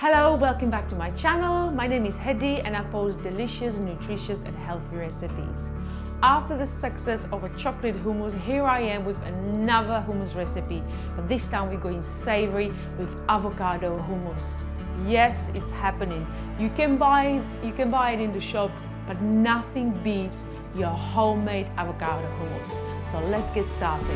Hello, welcome back to my channel. My name is Hedy and I post delicious, nutritious and healthy recipes. After the success of a chocolate hummus, here I am with another hummus recipe, but this time we're going savory with avocado hummus. Yes, it's happening. You can buy it in the shops, but nothing beats your homemade avocado hummus. So let's get started.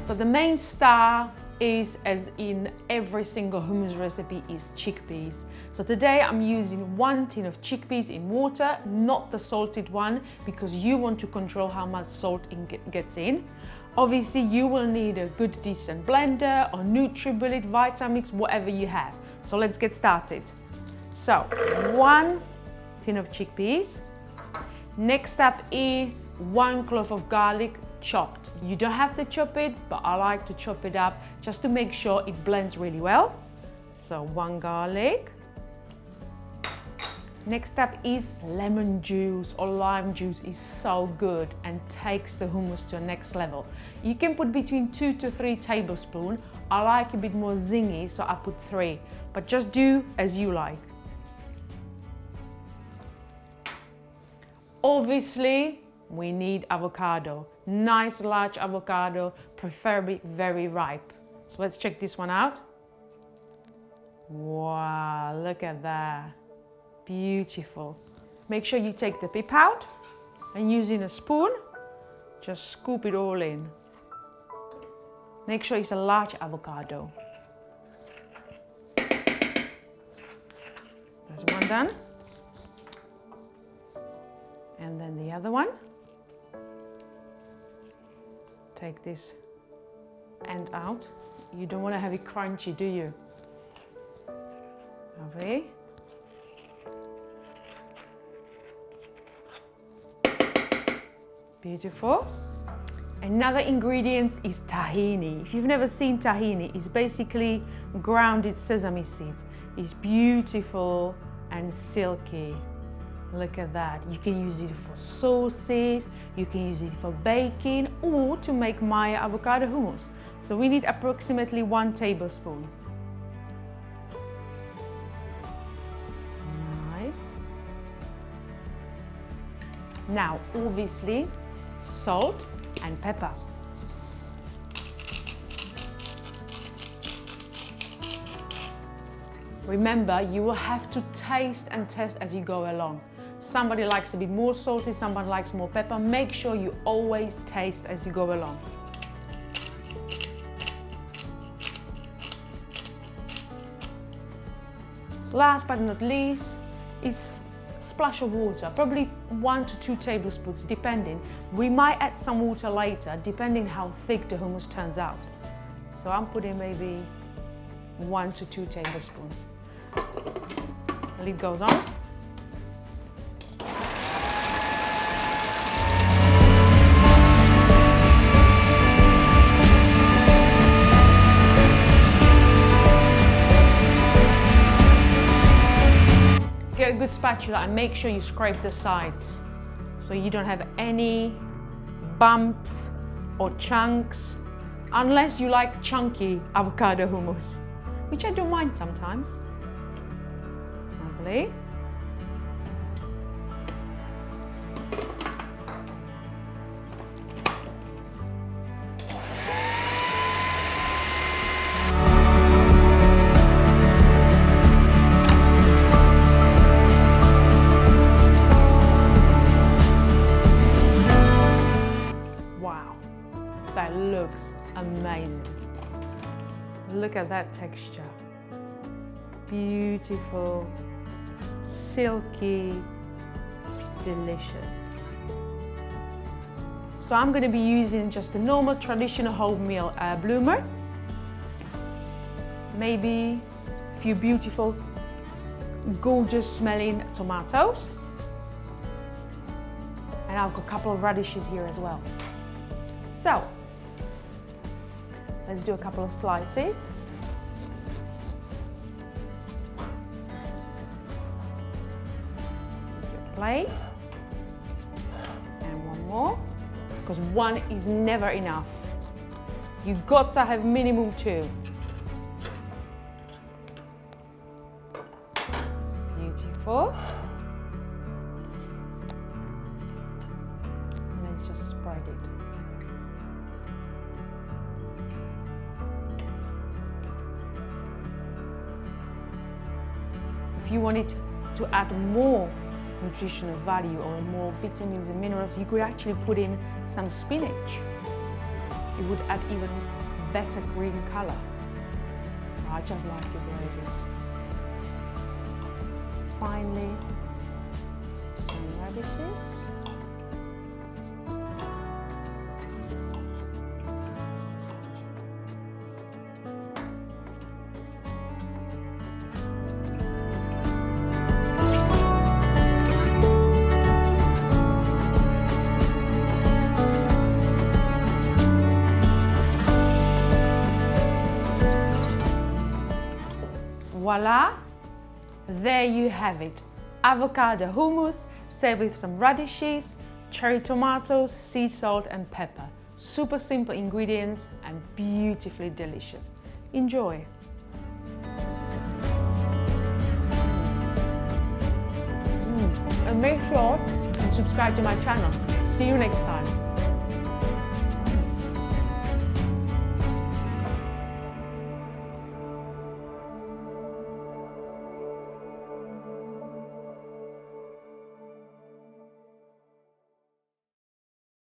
So the main star is, as in every single hummus recipe, is chickpeas. So today I'm using 1 tin of chickpeas in water, not the salted one, because you want to control how much salt gets in. Obviously you will need a good decent blender or NutriBullet, Vitamix, whatever you have. So let's get started. So 1 tin of chickpeas. Next up is 1 clove of garlic, chopped. You don't have to chop it, but I like to chop it up just to make sure it blends really well. So 1 garlic. Next up is lemon juice or lime juice. Is so good and takes the hummus to a next level. You can put between 2 to 3 tablespoons. I like a bit more zingy, so I put 3, but just do as you like. Obviously, we need avocado. Nice large avocado, preferably very ripe. So let's check this one out. Wow, look at that. Beautiful. Make sure you take the pip out and using a spoon, just scoop it all in. Make sure it's a large avocado. There's one done. And then the other one. Take this end out. You don't want to have it crunchy, do you? Okay. Beautiful. Another ingredient is tahini. If you've never seen tahini, it's basically grounded sesame seeds. It's beautiful and silky. Look at that. You can use it for sauces, you can use it for baking or to make my avocado hummus. So we need approximately 1 tablespoon. Nice. Now, obviously, salt and pepper. Remember, you will have to taste and test as you go along. Somebody likes a bit more salty, somebody likes more pepper. Make sure you always taste as you go along. Last but not least is a splash of water, probably 1 to 2 tablespoons depending. We might add some water later depending how thick the hummus turns out. So I'm putting maybe 1 to 2 tablespoons. Lid goes on. Get a good spatula and make sure you scrape the sides so you don't have any bumps or chunks, unless you like chunky avocado hummus, which I don't mind sometimes. Lovely. Wow, that looks amazing. Look at that texture. Beautiful, silky, delicious. So I'm going to be using just the normal traditional wholemeal bloomer. Maybe a few beautiful, gorgeous smelling tomatoes. And I've got a couple of radishes here as well. So let's do a couple of slices. Plate. And one more. because one is never enough. You got to have minimum 2. Beautiful. And let's just spread it. If you wanted to add more nutritional value or more vitamins and minerals, you could actually put in some spinach. It would add even better green color. I just like it the way it is. Finally, some radishes. Voila, there you have it. Avocado hummus served with some radishes, cherry tomatoes, sea salt and pepper. Super simple ingredients and beautifully delicious. Enjoy. And make sure to subscribe to my channel. See you next time.